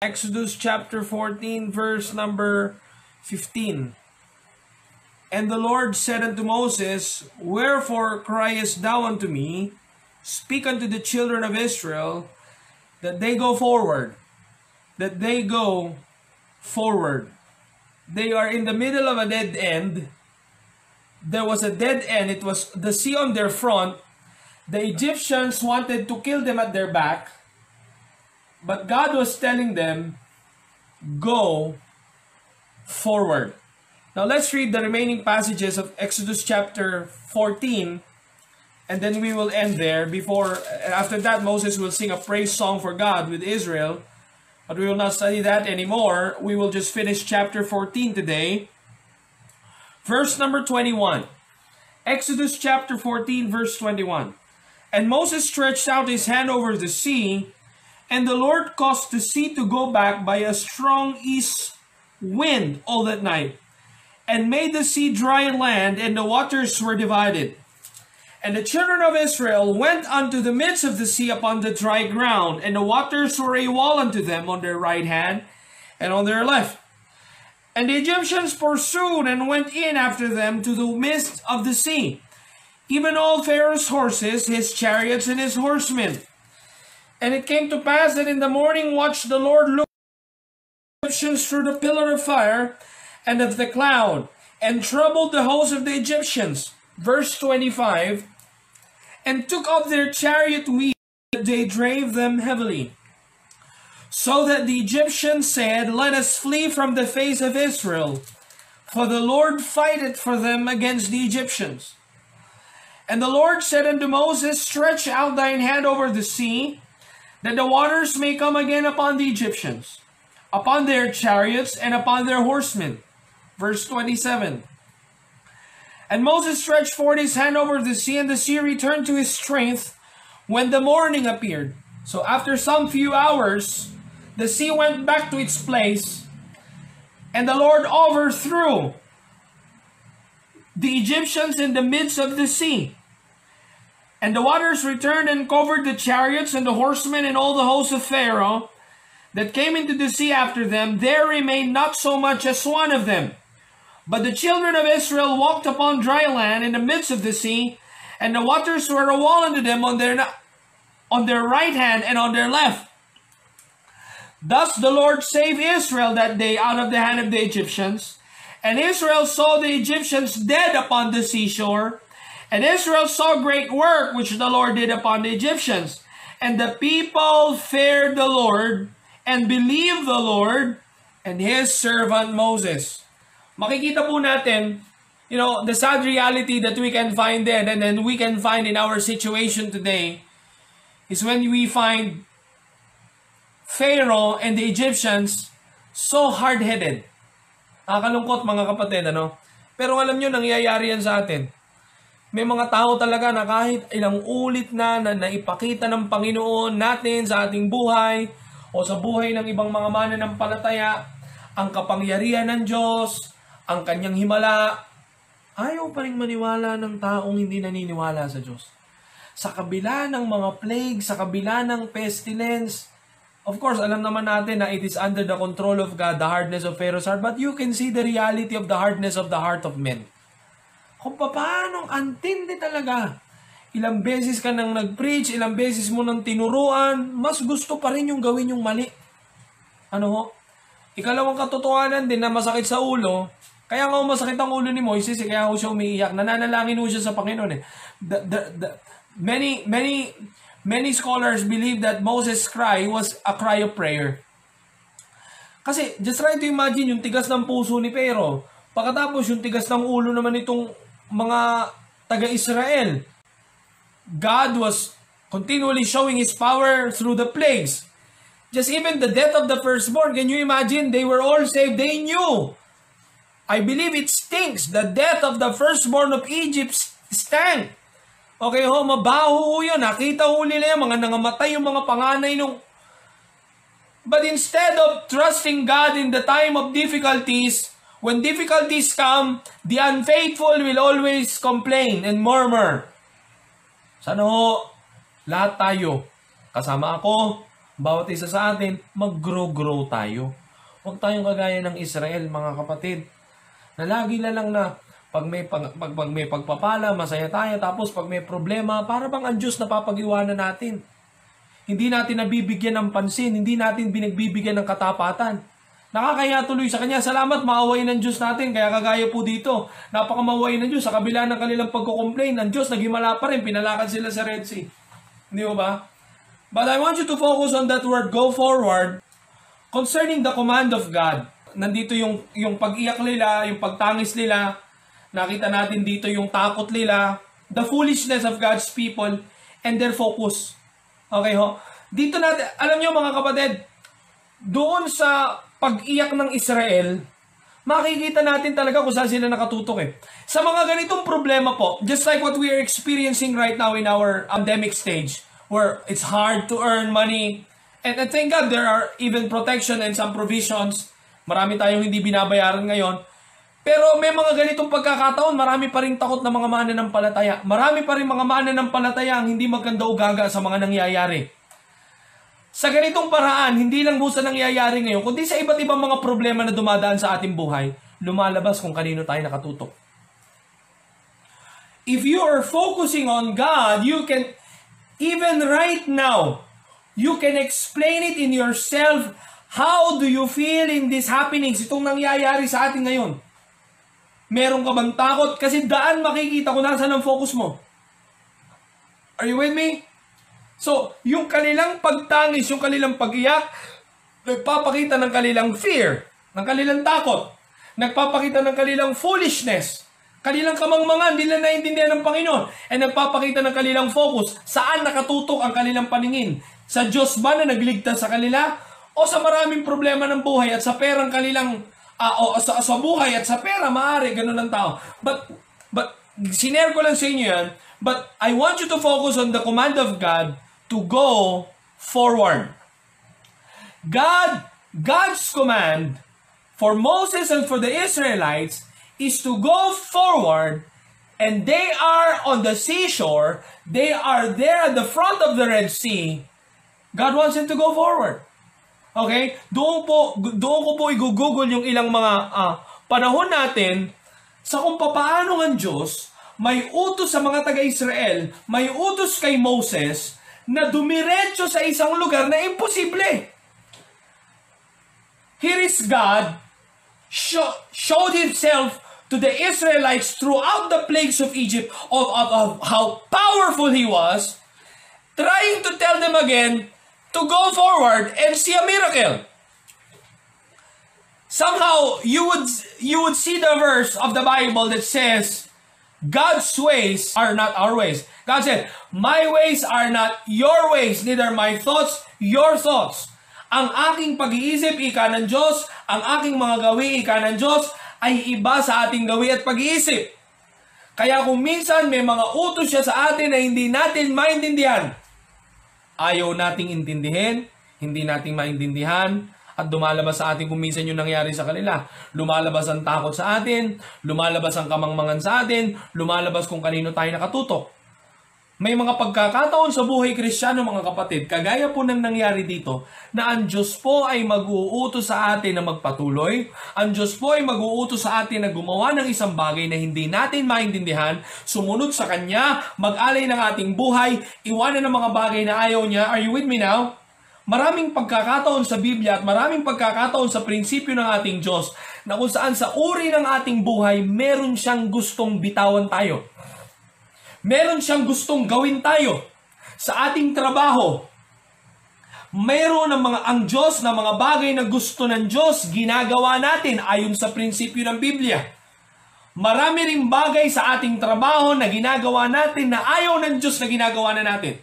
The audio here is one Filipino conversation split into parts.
Exodus chapter 14, verse number 15. And the Lord said unto Moses, Wherefore criest thou unto me? Speak unto the children of Israel, that they go forward. That they go forward. They are in the middle of a dead end. There was a dead end. It was the sea on their front. The Egyptians wanted to kill them at their back. But God was telling them, go forward. Now let's read the remaining passages of Exodus chapter 14, and then we will end there. After that, Moses will sing a praise song for God with Israel, but we will not study that anymore. We will just finish chapter 14 today. Verse number 21. Exodus chapter 14, verse 21. And Moses stretched out his hand over the sea, and the Lord caused the sea to go back by a strong east wind all that night, and made the sea dry land, and the waters were divided. And the children of Israel went unto the midst of the sea upon the dry ground, and the waters were a wall unto them on their right hand and on their left. And the Egyptians pursued and went in after them to the midst of the sea, even all Pharaoh's horses, his chariots, and his horsemen. And it came to pass that in the morning watch the Lord looked at the Egyptians through the pillar of fire and of the cloud, and troubled the host of the Egyptians. Verse 25. And took up their chariot wheels, that they drave them heavily. So that the Egyptians said, Let us flee from the face of Israel, for the Lord fighteth for them against the Egyptians. And the Lord said unto Moses, Stretch out thine hand over the sea, that the waters may come again upon the Egyptians, upon their chariots, and upon their horsemen. Verse 27. And Moses stretched forth his hand over the sea, and the sea returned to his strength when the morning appeared. So after some few hours, the sea went back to its place, and the Lord overthrew the Egyptians in the midst of the sea. And the waters returned and covered the chariots and the horsemen and all the hosts of Pharaoh that came into the sea after them. There remained not so much as one of them. But the children of Israel walked upon dry land in the midst of the sea, and the waters were a wall unto them on their right hand and on their left. Thus the Lord saved Israel that day out of the hand of the Egyptians. And Israel saw the Egyptians dead upon the seashore. And Israel saw great work which the Lord did upon the Egyptians. And the people feared the Lord and believed the Lord and his servant Moses. Makikita po natin, the sad reality that we can find there and then we can find in our situation today is when we find Pharaoh and the Egyptians so hard-headed. Nakakalungkot mga kapatid, Pero alam nyo, nangyayari yan sa atin. May mga tao talaga na kahit ilang ulit na naipakita ng Panginoon natin sa ating buhay o sa buhay ng ibang mga mananampalataya, ang kapangyarihan ng Diyos, ang kanyang himala, ayaw pa rin maniwala ng taong hindi naniniwala sa Diyos. Sa kabila ng mga plague, sa kabila ng pestilence, of course, alam naman natin na it is under the control of God, the hardness of Pharaoh's heart, but you can see the reality of the hardness of the heart of men. Kung paano antindi talaga. Ilang beses ka nang nag-preach, ilang beses mo nang tinuruan, mas gusto pa rin yung gawin yung mali. Ikalawang katotohanan din na masakit sa ulo, kaya nga masakit ang ulo ni Moises, kaya siya umiiyak, nananalangin siya sa Panginoon. Many scholars believe that Moses' cry was a cry of prayer. Kasi, just try to imagine yung tigas ng puso ni Pharaoh. Pagkatapos yung tigas ng ulo naman itong mga taga-Israel. God was continually showing His power through the plagues. Just even the death of the firstborn, can you imagine? They were all saved. They knew. I believe it stinks. The death of the firstborn of Egypt stank. Okay mabaho yun. Nakita nila yung mga nangamatay yung mga panganay nung. But instead of trusting God in the time of difficulties, when difficulties come, the unfaithful will always complain and murmur. Sana lahat tayo, kasama ako, Bawat isa sa atin, mag-grow tayo. Huwag tayong kagaya ng Israel, mga kapatid, na lagi na lang na pag may pagpapala, masaya tayo, tapos pag may problema, para bang ang Diyos napapag-iwanan natin. Hindi natin nabibigyan ng pansin, hindi natin binagbibigyan ng katapatan. Nakakaya tuloy sa Kanya, salamat, maawain ng Diyos natin. Kaya kagaya po dito, napakamawain ng Diyos. Sa kabila ng kanilang pagkukomplain, ang Diyos naghimala pa rin, pinalakad sila sa Red Sea. Hindi mo ba? But I want you to focus on that word, go forward, concerning the command of God. Nandito yung pag-iyak nila, yung pagtangis nila. Nakita natin dito yung takot nila, the foolishness of God's people, and their focus. Okay ho? Dito natin, alam nyo mga kapatid, doon sa pag-iyak ng Israel, makikita natin talaga kung saan sila nakatutok eh. Sa mga ganitong problema po, just like what we are experiencing right now in our pandemic stage, where it's hard to earn money, and thank God there are even protection and some provisions. Marami tayong hindi binabayaran ngayon. Pero may mga ganitong pagkakataon, marami pa rin takot na mga mananampalataya. Marami pa rin mga mananampalataya ang hindi maganda o gaga sa mga nangyayari. Sa ganitong paraan, hindi lang po sa nangyayari ngayon, kundi sa iba't ibang mga problema na dumadaan sa ating buhay, lumalabas kung kanino tayo nakatutok. If you are focusing on God, you can, even right now, you can explain it in yourself. How do you feel in these happenings? Itong nangyayari sa atin ngayon. Meron ka bang takot? Kasi daan makikita kung nasaan ang focus mo. Are you with me? So, yung kanilang pagtangis, yung kanilang pag-iyak, nagpapakita ng kanilang fear, ng kanilang takot, nagpapakita ng kanilang foolishness, kanilang kamangmangan, hindi na naiintindihan ng Panginoon, and nagpapakita ng kanilang focus, saan nakatutok ang kanilang paningin? Sa Diyos ba na nagligtas sa kanila? O sa maraming problema ng buhay at sa perang kanilang, sa buhay at sa pera, maaari, ganun ang tao. But, sinare ko lang sa inyo yan, but I want you to focus on the command of God to go forward. God's command for Moses and for the Israelites is to go forward, and they are on the seashore, they are there at the front of the Red Sea. God wants them to go forward. Okay? Doon ko po i-google yung ilang mga panahon natin sa kung paano ang Diyos may utos sa mga taga-Israel, may utos kay Moses na dumiretso sa isang lugar na imposible. Here is God showed Himself to the Israelites throughout the plagues of Egypt of how powerful He was, trying to tell them again to go forward and see a miracle. Somehow, you would see the verse of the Bible that says, God's ways are not our ways. God said, my ways are not your ways, neither my thoughts your thoughts. Ang aking pag-iisip, ika ng Diyos, ang aking mga gawi, ika ng Diyos, ay iba sa ating gawi at pag-iisip. Kaya kung minsan may mga utos siya sa atin na hindi natin maintindihan, ayaw nating intindihin, hindi nating maintindihan, at lumalabas sa atin kung minsan yung nangyari sa kanila. Lumalabas ang takot sa atin, lumalabas ang kamangmangan sa atin, lumalabas kung kanino tayo nakatutok. May mga pagkakataon sa buhay Kristiyano, mga kapatid, kagaya po ng nangyari dito, na ang Diyos po ay mag-uutos sa atin na magpatuloy, ang Diyos po ay mag-uutos sa atin na gumawa ng isang bagay na hindi natin maintindihan, sumunod sa Kanya, mag-alay ng ating buhay, iwanan ng mga bagay na ayaw niya. Are you with me now? Maraming pagkakataon sa Biblia at maraming pagkakataon sa prinsipyo ng ating Diyos na kung saan sa uri ng ating buhay, meron siyang gustong bitawan tayo. Meron siyang gustong gawin tayo sa ating trabaho. Meron ang Diyos na mga bagay na gusto ng Diyos, ginagawa natin ayon sa prinsipyo ng Biblia. Marami ring bagay sa ating trabaho na ginagawa natin na ayaw ng Diyos na ginagawa na natin.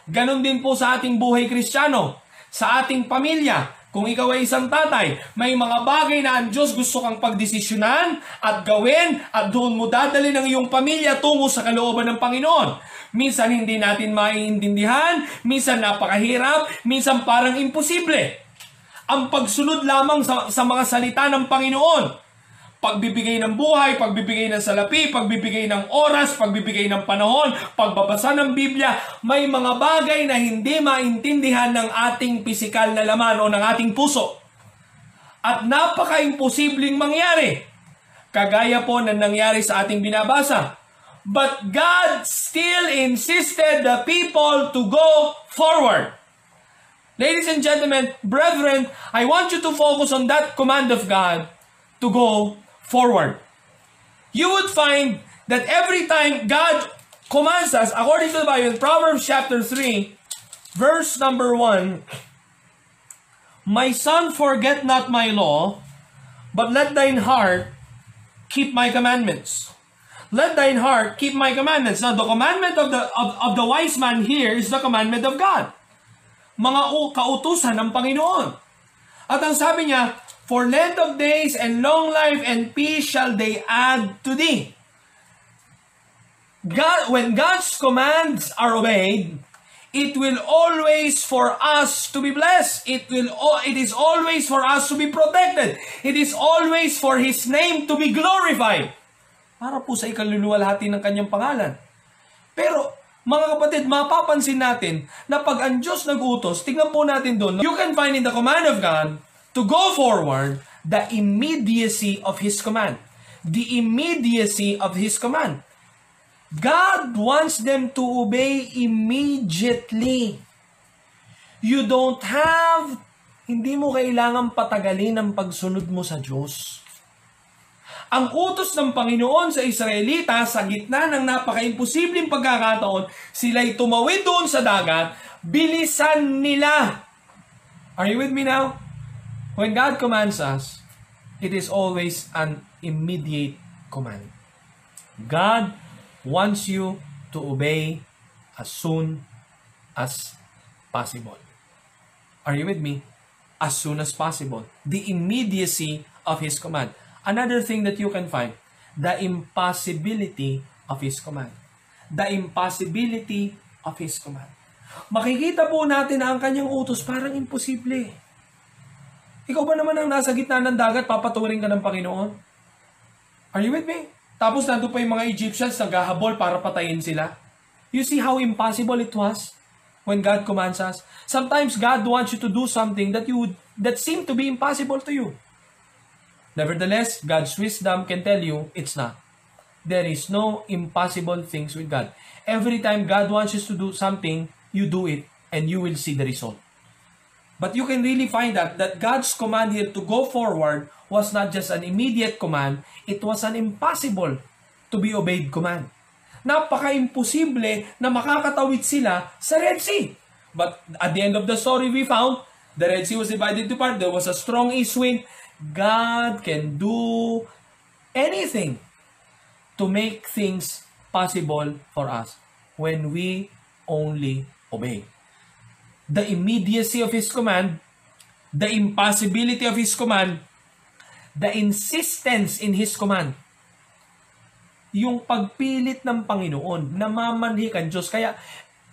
Ganon din po sa ating buhay Kristiyano, sa ating pamilya. Kung ikaw ay isang tatay, may mga bagay na ang Diyos gusto kang pagdesisyonan at gawin at doon mo dadali ng iyong pamilya tungo sa kalooban ng Panginoon. Minsan hindi natin maiintindihan, minsan napakahirap, minsan parang imposible. Ang pagsunod lamang sa mga salita ng Panginoon. pagbibigay ng buhay, pagbibigay ng salapi, pagbibigay ng oras, pagbibigay ng panahon, pagbabasa ng Biblia, may mga bagay na hindi maintindihan ng ating pisikal na laman o ng ating puso. At napaka-imposibleng mangyari. Kagaya po na nangyari sa ating binabasa. But God still insisted the people to go forward. Ladies and gentlemen, brethren, I want you to focus on that command of God to go forward. You would find that every time God commands us, according to the Bible, Proverbs chapter 3, verse number 1, My son, forget not my law, but let thine heart keep my commandments. Let thine heart keep my commandments. Now, the commandment of the wise man here is the commandment of God. Mga kautusan ng Panginoon. At ang sabi niya, For length of days and long life and peace shall they add to thee. God, when God's commands are obeyed, it will always for us to be blessed. It is always for us to be protected. It is always for His name to be glorified. Para po sa ikaluluwalhati ng kanyang pangalan. Pero, mga kapatid, mapapansin natin na pag ang Diyos nag-utos, tingnan po natin doon, you can find in the command of God to go forward the immediacy of His command. The immediacy of His command. God wants them to obey immediately. You don't have, hindi mo kailangan patagalin ang pagsunod mo sa Diyos. Ang utos ng Panginoon sa Israelita sa gitna ng napaka-imposibleng pagkakataon, sila'y tumawid doon sa dagat, bilisan nila. Are you with me now? When God commands us, it is always an immediate command. God wants you to obey as soon as possible. Are you with me? As soon as possible. The immediacy of His command. Another thing that you can find, the impossibility of His command. The impossibility of His command. Makikita po natin na ang kanyang utos parang imposible. Ikaw ba naman ang nasa gitna ng dagat, papaturing ka ng Panginoon? Are you with me? Tapos nandun pa yung mga Egyptians naghahabol para patayin sila. You see how impossible it was when God commands us? Sometimes God wants you to do something that seemed to be impossible to you. Nevertheless, God's wisdom can tell you it's not. There is no impossible things with God. Every time God wants you to do something, you do it and you will see the result. But you can really find that God's command here to go forward was not just an immediate command, it was an impossible to be obeyed command. Napaka-imposible na makakatawid sila sa Red Sea. But at the end of the story, we found the Red Sea was divided to part. There was a strong east wind. God can do anything to make things possible for us when we only obey. The immediacy of His command, the impossibility of His command, the insistence in His command. Yung pagpilit ng Panginoon, namamanhi kang Diyos. Kaya,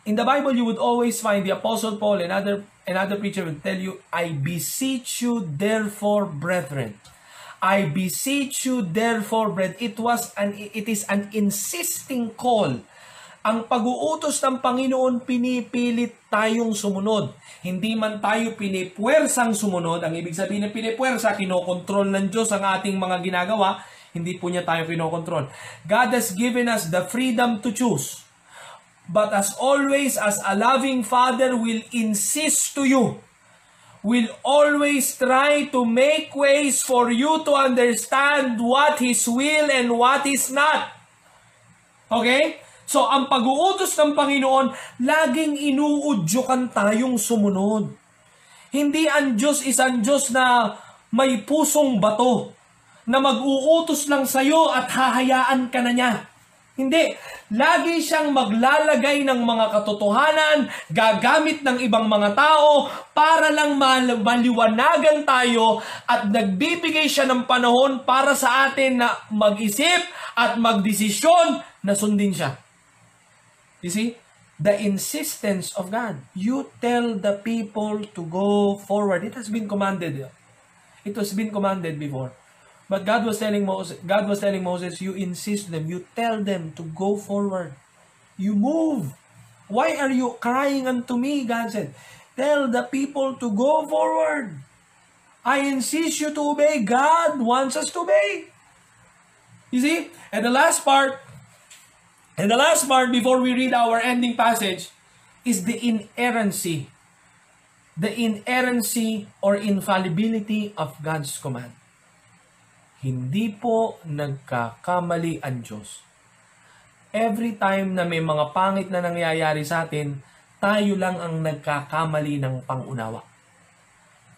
in the Bible, you would always find the Apostle Paul and another preacher will tell you, I beseech you therefore, brethren. I beseech you therefore, brethren. It is an insisting call. Ang pag-uutos ng Panginoon, pinipilit tayong sumunod. Hindi man tayo pinipwersang sumunod. Ang ibig sabihin ng pinipwersa, kinokontrol ng Diyos ang ating mga ginagawa. Hindi po niya tayo kinokontrol. God has given us the freedom to choose. But as always, as a loving Father will insist to you, will always try to make ways for you to understand what His will and what is not. Okay? So, ang pag-uutos ng Panginoon, laging inuudyokan tayong sumunod. Hindi ang Diyos isang Diyos na may pusong bato, na mag-uutos lang sa'yo at hahayaan ka na niya. Hindi. Lagi siyang maglalagay ng mga katotohanan, gagamit ng ibang mga tao para lang maliwanagan tayo at nagbibigay siya ng panahon para sa atin na mag-isip at magdesisyon na sundin siya. You see? The insistence of God. You tell the people to go forward. It has been commanded. It has been commanded before. But God was telling Moses, you insist them, you tell them to go forward. You move. Why are you crying unto me? God said, tell the people to go forward. I insist you to obey. God wants us to obey. You see? And the last part before we read our ending passage is the inerrancy. The inerrancy or infallibility of God's command. Hindi po nagkakamali ang Diyos. Every time na may mga pangit na nangyayari sa atin, tayo lang ang nagkakamali ng pangunawa.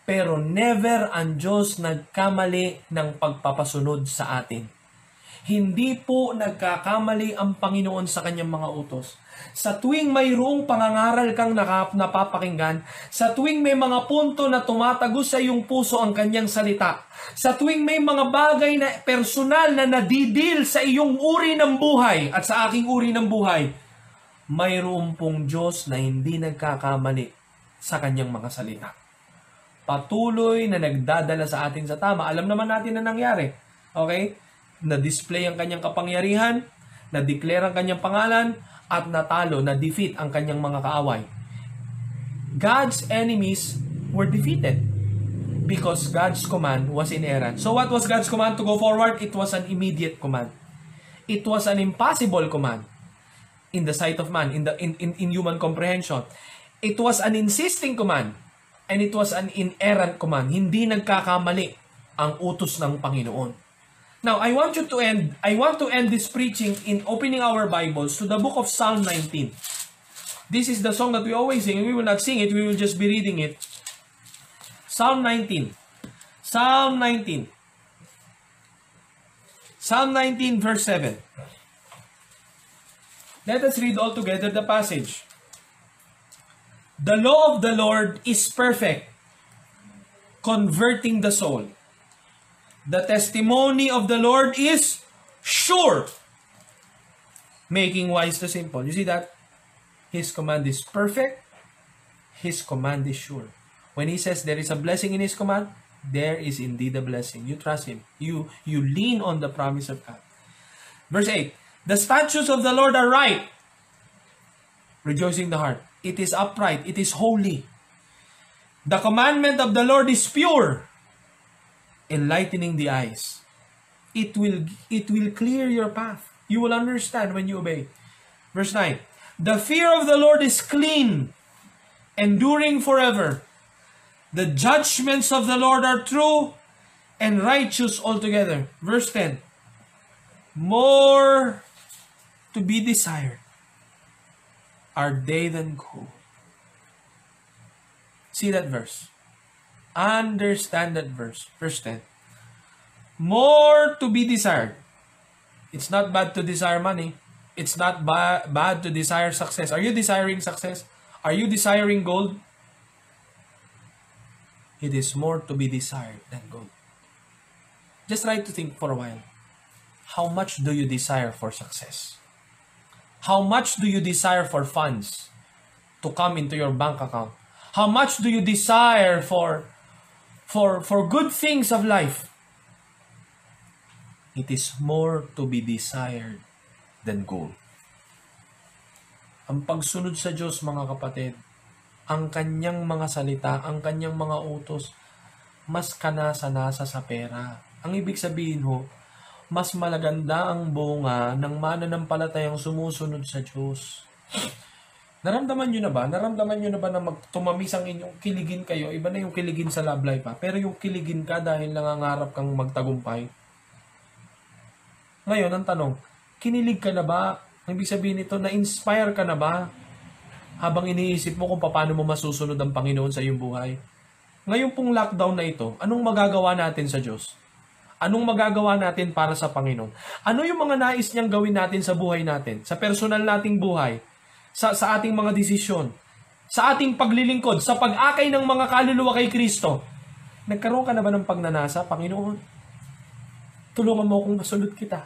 Pero never ang Diyos nagkamali ng pagpapasunod sa atin. Hindi po nagkakamali ang Panginoon sa kanyang mga utos. Sa tuwing mayroong pangangaral kang napapakinggan, sa tuwing may mga punto na tumatagos sa iyong puso ang kanyang salita, sa tuwing may mga bagay na personal na nadidil sa iyong uri ng buhay at sa aking uri ng buhay, mayroon pong Diyos na hindi nagkakamali sa kanyang mga salita. Patuloy na nagdadala sa atin sa tama. Alam naman natin na nangyari. Okay? Na-display ang kanyang kapangyarihan, na-declare ang kanyang pangalan, at natalo, na-defeat ang kanyang mga kaaway. God's enemies were defeated because God's command was inerrant. So what was God's command to go forward? It was an immediate command. It was an impossible command in the sight of man, in human comprehension. It was an insisting command, and it was an inerrant command. Hindi nagkakamali ang utos ng Panginoon. Now, I want to end this preaching in opening our Bibles to the book of Psalm 19. This is the song that we always sing. We will not sing it, we will just be reading it. Psalm 19. Psalm 19. Psalm 19 verse 7. Let us read all together the passage. The law of the Lord is perfect, converting the soul. The testimony of the Lord is sure, making wise the simple. You see that? His command is perfect. His command is sure. When He says there is a blessing in His command, there is indeed a blessing. You trust Him. You lean on the promise of God. Verse 8. The statutes of the Lord are right, rejoicing the heart. It is upright. It is holy. The commandment of the Lord is pure, enlightening the eyes. It will clear your path. You will understand when you obey. Verse 9. The fear of the Lord is clean, enduring forever. The judgments of the Lord are true and righteous altogether. Verse 10. More to be desired are they than gold. See that verse. Understand that verse. Verse 10. More to be desired. It's not bad to desire money. It's not bad to desire success. Are you desiring success? Are you desiring gold? It is more to be desired than gold. Just try to think for a while. How much do you desire for success? How much do you desire for funds to come into your bank account? How much do you desire for good things of life? It is more to be desired than gold. Ang pagsunod sa Diyos, mga kapatid, ang kanyang mga salita, ang kanyang mga utos, mas kanasa-nasa sa pera. Ang ibig sabihin ho, mas malaganda ang bunga ng mananampalatayang sumusunod sa Diyos. Naramdaman nyo na ba? Naramdaman nyo na ba na tumamis ang inyong kiligin kayo? Iba na yung kiligin sa love life pa. Pero yung kiligin ka dahil nangangarap kang magtagumpay. Ngayon, ang tanong, kinilig ka na ba? Ang ibig sabihin nito, na-inspire ka na ba? Habang iniisip mo kung paano mo masusunod ang Panginoon sa iyong buhay. Ngayon pong lockdown na ito, anong magagawa natin sa Diyos? Anong magagawa natin para sa Panginoon? Ano yung mga nais niyang gawin natin sa buhay natin? Sa personal nating buhay? Sa ating mga desisyon, sa ating paglilingkod, sa pag-akay ng mga kaluluwa kay Kristo. Nagkaroon ka na ba ng pagnanasa, Panginoon? Tulungan mo akong masulot kita.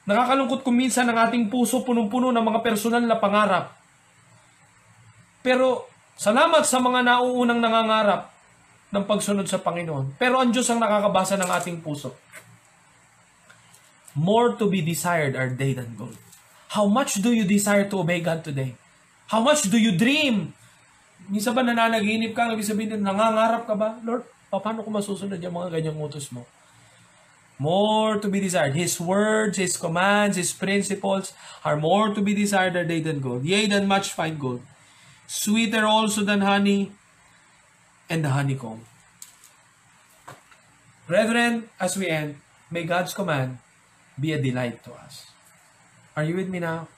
Nakakalungkot kung minsan ang ating puso punong-puno ng mga personal na pangarap. Pero salamat sa mga nauunang nangangarap. ng pagsunod sa Panginoon. Pero ang Diyos ang nakakabasa ng ating puso. More to be desired are they than gold. How much do you desire to obey God today? How much do you dream? Minsan ba nananaginip ka? Ibig sabihin, nangangarap ka ba? Lord, paano ko masusunod yung mga ganyang utos mo? More to be desired. His words, His commands, His principles are more to be desired are they than gold. Yea, than much fine gold. Sweeter also than honey and the honeycomb. Brethren, as we end, may God's command be a delight to us. Are you with me now?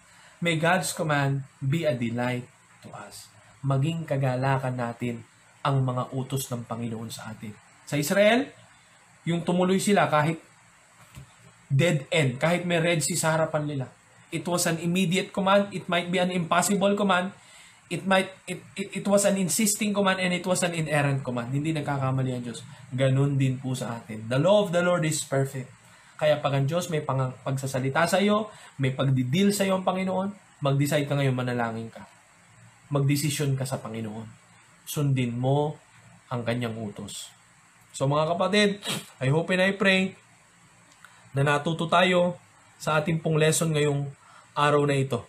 May God's command be a delight to us. Maging kagalakan natin ang mga utos ng Panginoon sa atin. Sa Israel, yung tumuloy sila kahit dead end, kahit may Red Sea sa harapan nila. It was an immediate command. It might be an impossible command. It was an insisting command and it was an inerrant command. Hindi nagkakamali ang Diyos. Ganun din po sa atin. The law of the Lord is perfect. Kaya pag ang Diyos may pagsasalita sa iyo, may pagdidil sa iyo ang Panginoon, mag-decide ka ngayon, manalangin ka. Magdesisyon ka sa Panginoon. Sundin mo ang kanyang utos. So mga kapatid, I hope and I pray na natuto tayo sa ating pong lesson ngayong araw na ito.